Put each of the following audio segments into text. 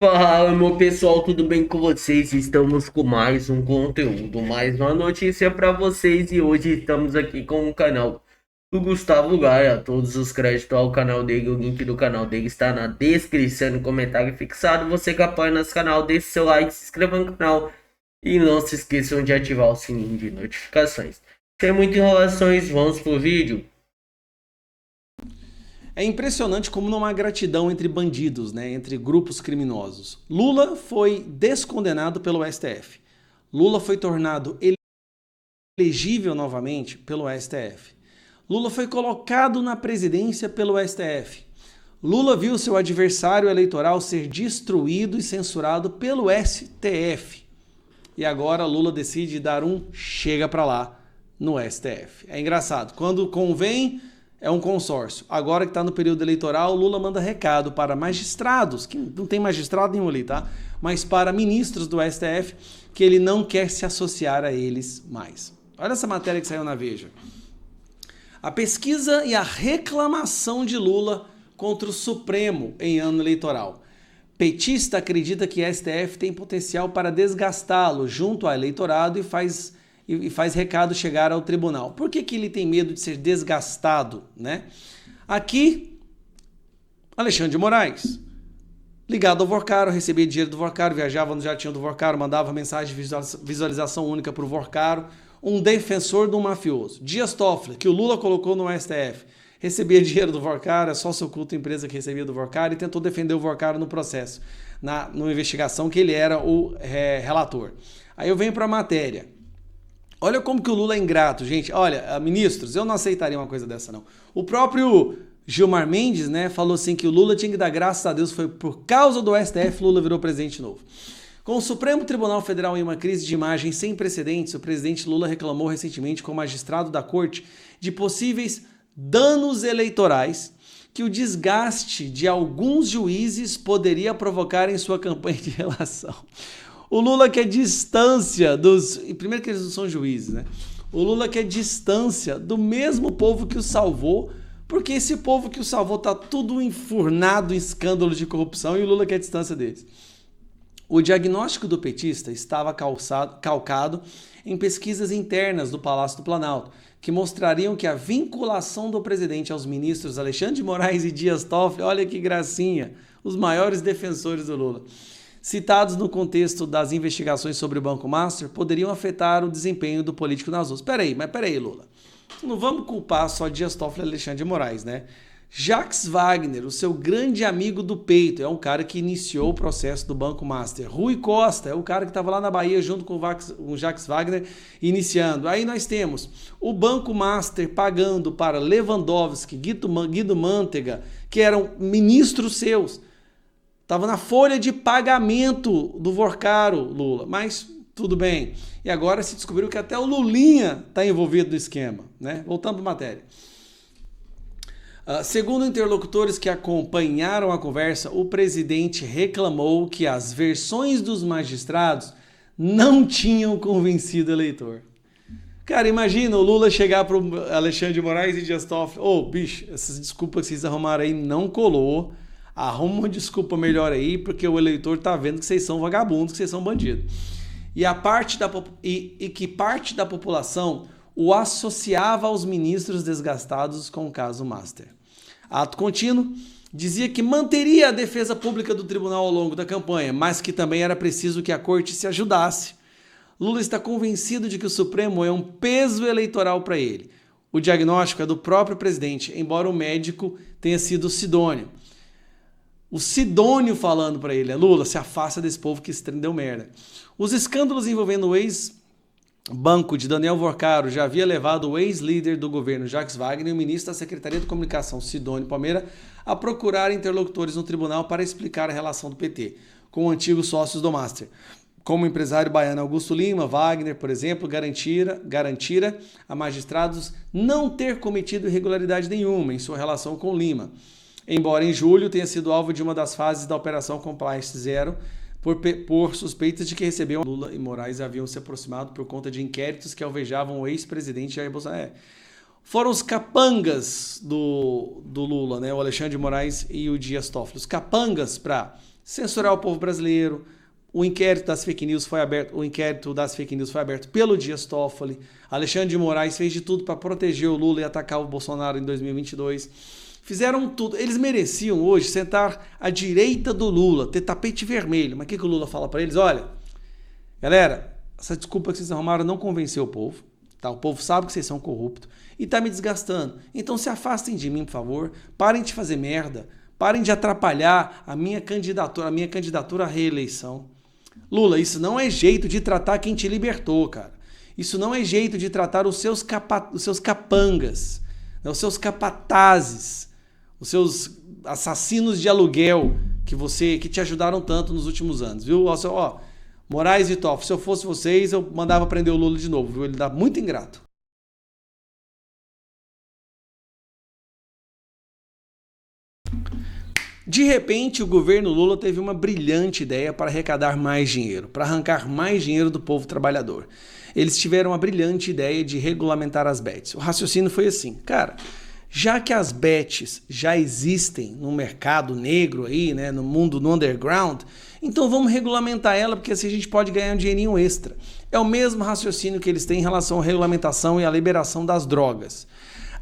Fala, meu pessoal, tudo bem com vocês? Estamos com mais um conteúdo, mais uma notícia para vocês e hoje estamos aqui com o canal do Gustavo Gaia. Todos os créditos ao canal dele, o link do canal dele está na descrição, no comentário fixado. Você que apoia nosso canal, deixe seu like, se inscreva no canal e não se esqueçam de ativar o sininho de notificações. Sem muitas enrolações, vamos pro vídeo. É impressionante como não há gratidão entre bandidos, né, entre grupos criminosos. Lula foi descondenado pelo STF. Lula foi tornado elegível novamente pelo STF. Lula foi colocado na presidência pelo STF. Lula viu seu adversário eleitoral ser destruído e censurado pelo STF. E agora Lula decide dar um chega pra lá no STF. É engraçado. Quando convém, é um consórcio. Agora que está no período eleitoral, Lula manda recado para magistrados, que não tem magistrado nenhum ali, tá? Mas para ministros do STF, que ele não quer se associar a eles mais. Olha essa matéria que saiu na Veja. A pesquisa e a reclamação de Lula contra o Supremo em ano eleitoral. Petista acredita que STF tem potencial para desgastá-lo junto ao eleitorado e faz recado chegar ao tribunal. Por que ele tem medo de ser desgastado, né? Aqui, Alexandre de Moraes, ligado ao Vorcaro, recebia dinheiro do Vorcaro, viajava no jatinho do Vorcaro, mandava mensagem de visualização única para o Vorcaro, um defensor do mafioso. Dias Toffoli, que o Lula colocou no STF, recebia dinheiro do Vorcaro, é só seu culto empresa que recebia do Vorcaro, e tentou defender o Vorcaro no processo, numa investigação que ele era o relator. Aí eu venho para a matéria. Olha como que o Lula é ingrato, gente. Olha, ministros, eu não aceitaria uma coisa dessa, não. O próprio Gilmar Mendes, né, falou assim que o Lula tinha que dar graças a Deus, foi por causa do STF Lula virou presidente novo. Com o Supremo Tribunal Federal em uma crise de imagem sem precedentes, o presidente Lula reclamou recentemente com o magistrado da corte de possíveis danos eleitorais que o desgaste de alguns juízes poderia provocar em sua campanha de reeleição. O Lula quer distância dos... Primeiro que eles não são juízes, né? O Lula quer distância do mesmo povo que o salvou, porque esse povo que o salvou tá tudo enfurnado em escândalos de corrupção e o Lula quer distância deles. O diagnóstico do petista estava calcado em pesquisas internas do Palácio do Planalto, que mostrariam que a vinculação do presidente aos ministros Alexandre de Moraes e Dias Toffoli, olha que gracinha, os maiores defensores do Lula, citados no contexto das investigações sobre o Banco Master, poderiam afetar o desempenho do político nas ruas. Peraí, Lula. Não vamos culpar só Dias Toffoli e Alexandre de Moraes, né? Jacques Wagner, o seu grande amigo do peito, é um cara que iniciou o processo do Banco Master. Rui Costa é o cara que estava lá na Bahia junto com o Jacques Wagner iniciando. Aí nós temos o Banco Master pagando para Lewandowski, Guido Mantega, que eram ministros seus. Estava na folha de pagamento do Vorcaro, Lula, mas tudo bem. E agora se descobriu que até o Lulinha está envolvido no esquema, né? Voltando para a matéria. Segundo interlocutores que acompanharam a conversa, o presidente reclamou que as versões dos magistrados não tinham convencido o eleitor. Cara, imagina o Lula chegar para o Alexandre de Moraes e Dias Toffoli. Bicho, essas desculpas que vocês arrumaram aí não colou. Arruma uma desculpa melhor aí, porque o eleitor tá vendo que vocês são vagabundos, que vocês são bandidos. Que parte da população o associava aos ministros desgastados com o caso Master. Ato contínuo dizia que manteria a defesa pública do tribunal ao longo da campanha, mas que também era preciso que a corte se ajudasse. Lula está convencido de que o Supremo é um peso eleitoral para ele. O diagnóstico é do próprio presidente, embora o médico tenha sido Sidônio. O Sidônio falando para ele, Lula, se afasta desse povo que esse trem deu merda. Os escândalos envolvendo o ex-banco de Daniel Vorcaro já havia levado o ex-líder do governo, Jacques Wagner, e o ministro da Secretaria de Comunicação, Sidônio Palmeira, a procurar interlocutores no tribunal para explicar a relação do PT com antigos sócios do Master. Como o empresário baiano Augusto Lima, Wagner, por exemplo, garantira a magistrados não ter cometido irregularidade nenhuma em sua relação com Lima. Embora em julho tenha sido alvo de uma das fases da Operação Compliance Zero por suspeitas de que recebiam Lula e Moraes haviam se aproximado por conta de inquéritos que alvejavam o ex-presidente Jair Bolsonaro. Foram os capangas do Lula, né? O Alexandre de Moraes e o Dias Toffoli. Os capangas para censurar o povo brasileiro. O inquérito das fake news foi aberto pelo Dias Toffoli. Alexandre de Moraes fez de tudo para proteger o Lula e atacar o Bolsonaro em 2022. Fizeram tudo. Eles mereciam hoje sentar à direita do Lula, ter tapete vermelho. Mas o que o Lula fala para eles? Olha, galera, essa desculpa que vocês arrumaram não convenceu o povo. Tá? O povo sabe que vocês são corruptos e tá me desgastando. Então se afastem de mim, por favor. Parem de fazer merda. Parem de atrapalhar a minha candidatura à reeleição. Lula, isso não é jeito de tratar quem te libertou, cara. Isso não é jeito de tratar os seus capangas, né? Os seus capatazes, os seus assassinos de aluguel que te ajudaram tanto nos últimos anos, viu? Ó, Moraes e Toffoli, se eu fosse vocês, eu mandava prender o Lula de novo, viu? Ele dá muito ingrato. De repente, o governo Lula teve uma brilhante ideia para arrecadar mais dinheiro, para arrancar mais dinheiro do povo trabalhador. Eles tiveram a brilhante ideia de regulamentar as bets. O raciocínio foi assim, cara, já que as bets já existem no mercado negro aí, né, no mundo, no underground, então vamos regulamentar ela, porque assim a gente pode ganhar um dinheirinho extra. É o mesmo raciocínio que eles têm em relação à regulamentação e à liberação das drogas.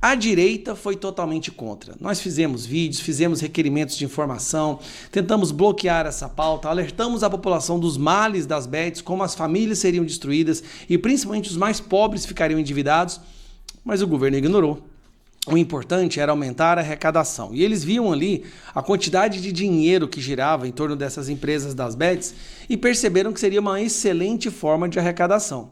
A direita foi totalmente contra. Nós fizemos vídeos, fizemos requerimentos de informação, tentamos bloquear essa pauta, alertamos a população dos males das bets, como as famílias seriam destruídas e principalmente os mais pobres ficariam endividados, mas o governo ignorou. O importante era aumentar a arrecadação. E eles viam ali a quantidade de dinheiro que girava em torno dessas empresas das bets e perceberam que seria uma excelente forma de arrecadação.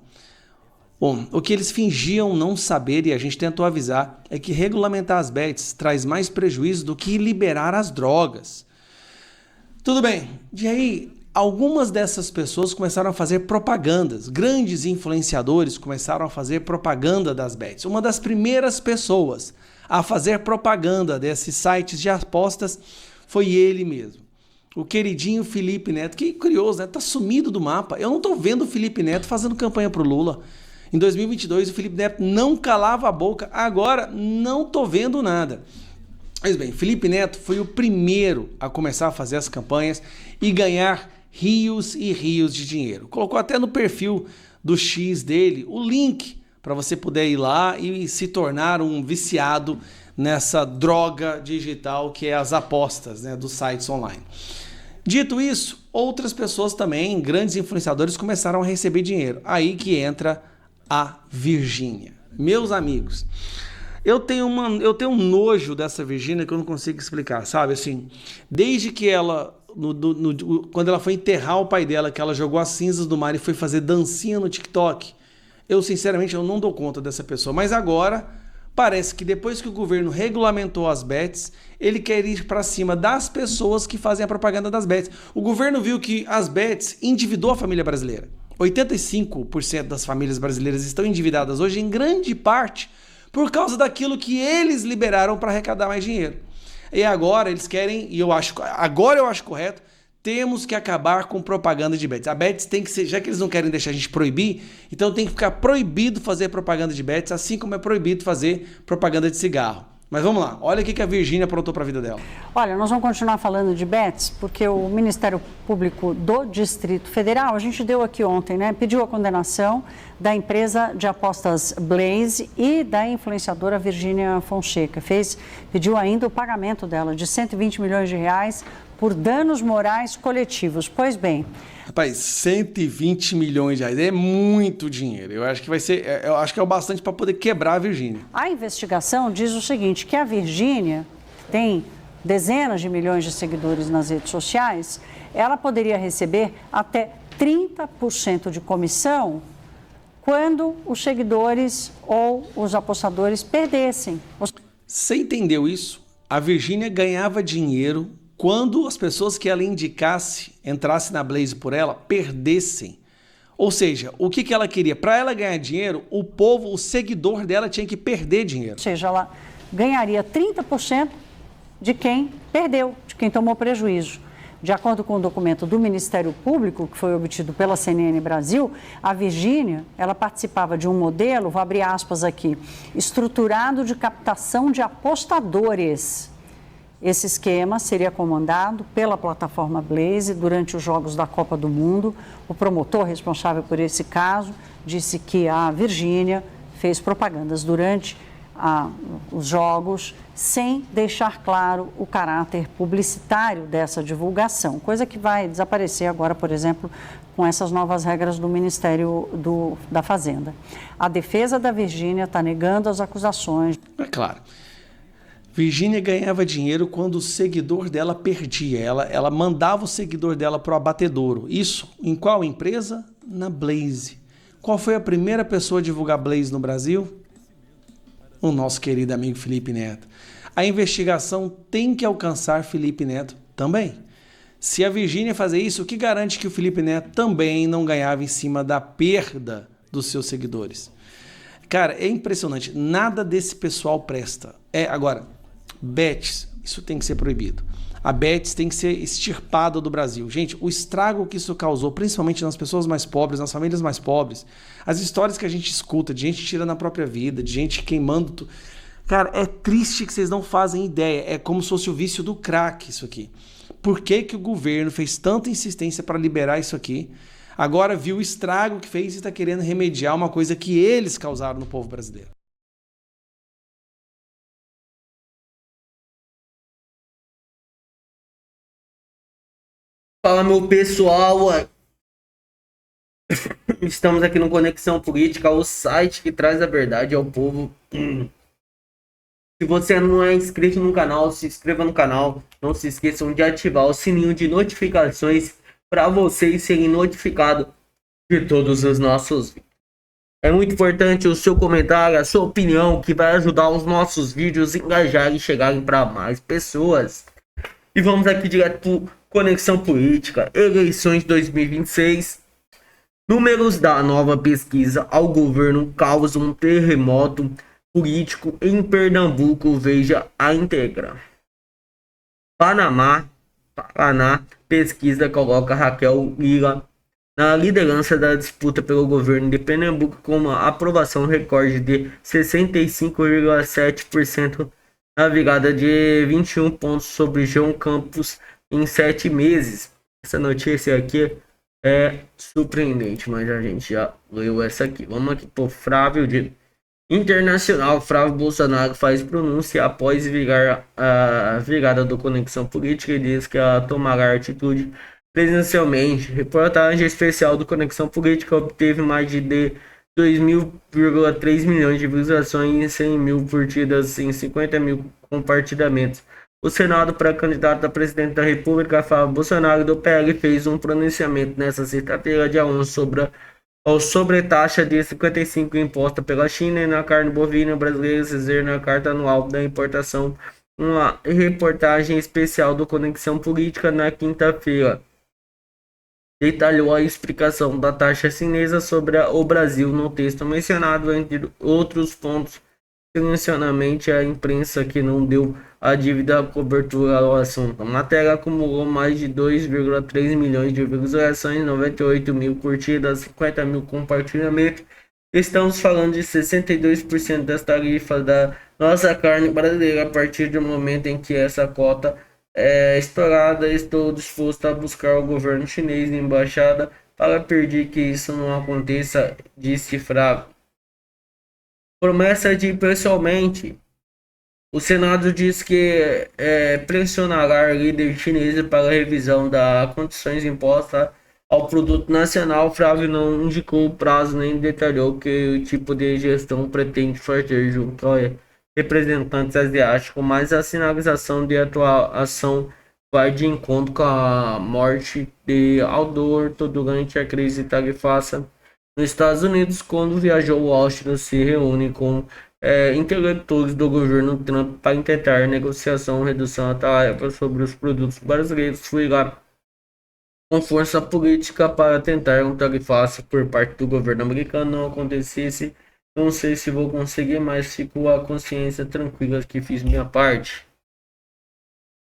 Bom, o que eles fingiam não saber, e a gente tentou avisar, é que regulamentar as bets traz mais prejuízo do que liberar as drogas. Tudo bem, e aí algumas dessas pessoas começaram a fazer propagandas, grandes influenciadores começaram a fazer propaganda das bets. Uma das primeiras pessoas a fazer propaganda desses sites de apostas foi ele mesmo. O queridinho Felipe Neto, que curioso, né? Tá sumido do mapa. Eu não tô vendo o Felipe Neto fazendo campanha pro Lula. Em 2022, o Felipe Neto não calava a boca. Agora, não tô vendo nada. Mas bem, Felipe Neto foi o primeiro a começar a fazer as campanhas e ganhar rios e rios de dinheiro. Colocou até no perfil do X dele o link para você poder ir lá e se tornar um viciado nessa droga digital que é as apostas, né, dos sites online. Dito isso, outras pessoas também, grandes influenciadores, começaram a receber dinheiro. Aí que entra a Virgínia. Meus amigos, eu tenho um nojo dessa Virgínia que eu não consigo explicar, sabe? Assim, desde que ela, quando ela foi enterrar o pai dela, que ela jogou as cinzas do mar e foi fazer dancinha no TikTok, eu sinceramente eu não dou conta dessa pessoa. Mas agora, parece que depois que o governo regulamentou as bets, ele quer ir para cima das pessoas que fazem a propaganda das bets. O governo viu que as bets endividou a família brasileira. 85% das famílias brasileiras estão endividadas hoje, em grande parte, por causa daquilo que eles liberaram para arrecadar mais dinheiro. E agora eles querem, e eu acho correto, temos que acabar com propaganda de bets. A bets tem que ser, já que eles não querem deixar a gente proibir, então tem que ficar proibido fazer propaganda de bets, assim como é proibido fazer propaganda de cigarro. Mas vamos lá, olha o que a Virgínia aprontou para a vida dela. Olha, nós vamos continuar falando de bets, porque o Ministério Público do Distrito Federal, a gente deu aqui ontem, né, pediu a condenação da empresa de apostas Blaze e da influenciadora Virgínia Fonseca. Pediu ainda o pagamento dela de 120 milhões de reais por danos morais coletivos. Pois bem... Rapaz, 120 milhões de reais é muito dinheiro. Eu acho que é o bastante para poder quebrar a Virgínia. A investigação diz o seguinte, que a Virgínia tem dezenas de milhões de seguidores nas redes sociais, ela poderia receber até 30% de comissão quando os seguidores ou os apostadores perdessem. Você entendeu isso? A Virgínia ganhava dinheiro quando as pessoas que ela indicasse, entrasse na Blaze por ela, perdessem. Ou seja, o que ela queria? Para ela ganhar dinheiro, o povo, o seguidor dela tinha que perder dinheiro. Ou seja, ela ganharia 30% de quem perdeu, de quem tomou prejuízo. De acordo com o documento do Ministério Público, que foi obtido pela CNN Brasil, a Virgínia, ela participava de um modelo, vou abrir aspas aqui, estruturado de captação de apostadores, Esse esquema seria comandado pela plataforma Blaze durante os Jogos da Copa do Mundo. O promotor responsável por esse caso disse que a Virgínia fez propagandas durante os Jogos sem deixar claro o caráter publicitário dessa divulgação, coisa que vai desaparecer agora, por exemplo, com essas novas regras do Ministério da Fazenda. A defesa da Virgínia está negando as acusações. É claro. Virgínia ganhava dinheiro quando o seguidor dela perdia. Ela mandava o seguidor dela para o abatedouro. Isso em qual empresa? Na Blaze. Qual foi a primeira pessoa a divulgar Blaze no Brasil? O nosso querido amigo Felipe Neto. A investigação tem que alcançar Felipe Neto também. Se a Virgínia fazer isso, o que garante que o Felipe Neto também não ganhava em cima da perda dos seus seguidores? Cara, é impressionante. Nada desse pessoal presta. Agora, bets, isso tem que ser proibido. A bets tem que ser extirpada do Brasil. Gente, o estrago que isso causou, principalmente nas pessoas mais pobres, nas famílias mais pobres, as histórias que a gente escuta de gente tirando a própria vida, de gente queimando tudo. Cara, é triste que vocês não fazem ideia. É como se fosse o vício do crack isso aqui. Por que que o governo fez tanta insistência para liberar isso aqui? Agora viu o estrago que fez e está querendo remediar uma coisa que eles causaram no povo brasileiro. Fala, meu pessoal, estamos aqui no Conexão Política, o site que traz a verdade ao povo. Se você não é inscrito no canal, se inscreva no canal. Não se esqueçam de ativar o sininho de notificações para vocês serem notificados de todos os nossos vídeos. É muito importante o seu comentário, a sua opinião, que vai ajudar os nossos vídeos a engajarem e chegarem para mais pessoas. E vamos aqui direto para Conexão Política, eleições 2026. Números da nova pesquisa ao governo causam um terremoto político em Pernambuco, veja a íntegra. Paraná, pesquisa coloca Raquel Lira na liderança da disputa pelo governo de Pernambuco com uma aprovação recorde de 65,7%, na virada de 21 pontos sobre João Campos em 7 meses. Essa notícia aqui é surpreendente, mas a gente já leu essa aqui. Vamos aqui por Flávio de Internacional. Flávio Bolsonaro faz pronúncia após a virada do Conexão Política e diz que tomará atitude presencialmente. Reportagem especial do Conexão Política obteve mais de 2,3 milhões de visualizações, 100 mil curtidas e 50 mil compartilhamentos. O Senado, para candidato a presidente da República, Flávio Bolsonaro, do PL, fez um pronunciamento nesta sexta-feira, dia 11, sobre a sobretaxa de 55 imposta pela China na carne bovina brasileira, dizer na carta anual da importação. Uma reportagem especial do Conexão Política na quinta-feira detalhou a explicação da taxa chinesa sobre o Brasil no texto mencionado, entre outros pontos. Silenciosamente, a imprensa que não deu a devida cobertura ao assunto. A matéria acumulou mais de 2,3 milhões de visualizações, 98 mil curtidas, 50 mil compartilhamentos. Estamos falando de 62% das tarifas da nossa carne brasileira. A partir do momento em que essa cota é estourada, estou disposto a buscar o governo chinês na embaixada para pedir que isso não aconteça, disse Flávio. Promessa de pessoalmente. O Senado diz que pressionará a líder chinesa para a revisão das condições impostas ao produto nacional. Flávio não indicou o prazo nem detalhou que tipo de gestão pretende fazer junto a representantes asiáticos, mas a sinalização de atual ação vai de encontro com a morte de Aldo durante a crise tarifária nos Estados Unidos, quando viajou a Washington, se reúne com intelectuais do governo Trump para tentar negociação redução da tarifa sobre os produtos brasileiros. Fui lá com força política para tentar um tarifaço por parte do governo americano. Não acontecesse, não sei se vou conseguir, mas fico a consciência tranquila que fiz minha parte.